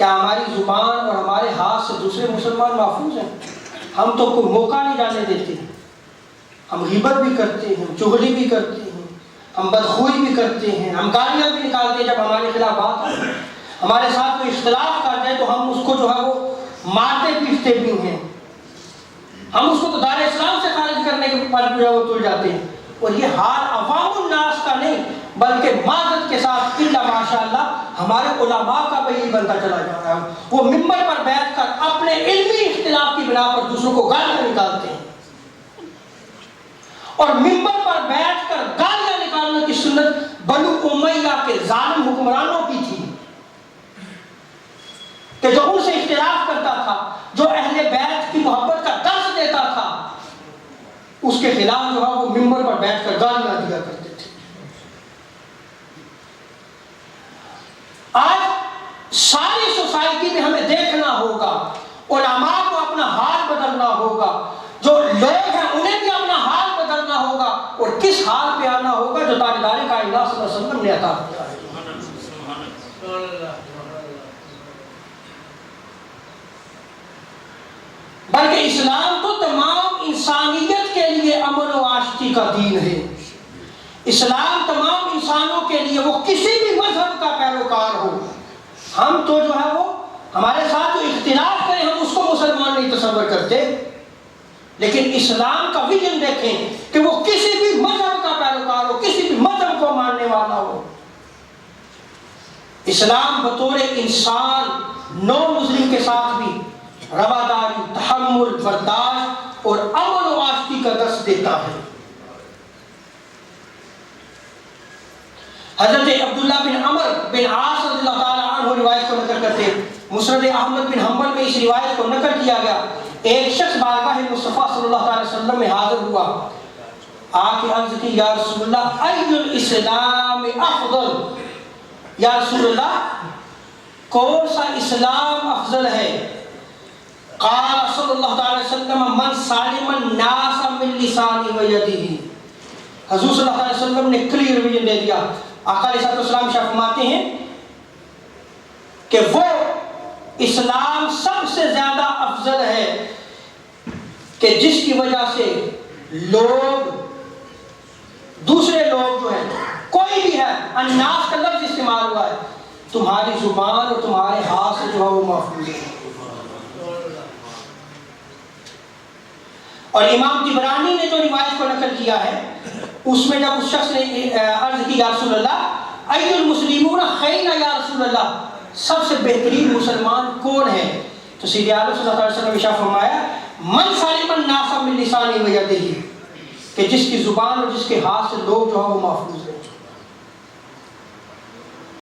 کیا ہماری زبان اور ہمارے ہاتھ سے دوسرے مسلمان محفوظ ہیں؟ ہم تو کوئی موقع نہیں جانے دیتے، ہم غیبت بھی کرتے ہیں، چغلی بھی کرتے ہیں، ہم بدخوئی بھی کرتے ہیں، ہم گالیاں بھی نکالتے ہیں جب ہمارے خلاف بات آئے، ہمارے ساتھ کوئی اختلاف کر جائے تو ہم اس کو جو ہے وہ مارتے پیٹتے بھی ہیں، ہم اس کو تو دار اسلام سے خارج کرنے کے پر جو ہے وہ تل جاتے ہیں۔ اور یہ حال عوام الناس کا نہیں بلکہ معذرت کے ساتھ الا ماشاءاللہ ہمارے علماء کا بھی بنتا چلا جا رہا ہے۔ وہ ممبر پر بیٹھ کر اپنے علمی اختلاف کی بنا پر دوسروں کو گالیاں نکالتے ہیں، اور ممبر پر بیٹھ کر گالیاں نکالنے کی سنت بنو امیہ کے ظالم حکمرانوں کی تھی کہ جو ان سے اختلاف کرتا تھا، جو اہل بیت کی محبت کا درس دیتا تھا، اس کے خلاف جو ہے وہ ممبر پر بیٹھ کر گالیاں دیا کرتے تھے۔ آج ساری سوسائٹی میں ہمیں دیکھنا ہوگا، علماء کو اپنا حال بدلنا ہوگا، جو لوگ ہیں انہیں بھی اپنا حال بدلنا ہوگا، اور کس حال پہ آنا ہوگا جو تاجدار کائنات صلی اللہ علیہ وسلم نے عطا کیا ہے۔ بلکہ اسلام تو تمام انسانیت کے لیے امن و آشتی کا دین ہے۔ اسلام تمام انسانوں کے لیے، وہ کسی بھی مذہب کا پیروکار ہو، ہم تو جو ہے وہ ہمارے ساتھ جو اختلاف کریں ہم اس کو مسلمان نہیں تصور کرتے، لیکن اسلام کا ویژن دیکھیں کہ وہ کسی بھی مذہب کا پیروکار ہو، کسی بھی مذہب کو ماننے والا ہو۔ اسلام بطور انسان نو مسلم کے ساتھ بھی رواداری، تحمل، برداشت اور امن و آشتی کا درس دیتا ہے۔ حضرت عبداللہ بن عمر بن عاص رضی اللہ تعالیٰ عنہ روایت کو نقل کرتے ہیں، مسند احمد بن حنبل میں اس روایت کو نقل کیا گیا۔ ایک شخص بارگاہ مصطفیٰ صلی اللہ علیہ وسلم میں حاضر ہوا، آ کے عرض کی یا رسول اللہ ای الاسلام افضل، یا رسول اللہ کون سا اسلام افضل ہے؟ قال صلی اللہ علیہ وسلم من سالم الناس من لسانه ویده۔ حضور صلی اللہ علیہ وسلم نے کلیئر ویژن دے دیا۔ آقا علیہ السلام شاہ فرماتے ہیں کہ وہ اسلام سب سے زیادہ افضل ہے کہ جس کی وجہ سے لوگ، دوسرے لوگ جو ہیں، کوئی بھی ہے، الناس کا لفظ استعمال ہوا ہے، تمہاری زبان اور تمہارے ہاتھ سے جو ہے وہ محفوظ ہے۔ اور امام طبرانی نے جو روایت کو نقل کیا ہے اس میں جب اس شخص نے عرض کی یا رسول اللہ ای المسلمون خیر یا رسول اللہ، سب سے بہترین مسلمان کون ہے؟ تو سیدی عالم صلی اللہ علیہ وسلم نے ارشاد فرمایا من سالم الناس من لسانه ویده، کہ جس کی زبان اور جس کے ہاتھ سے لوگ جو ہے وہ محفوظ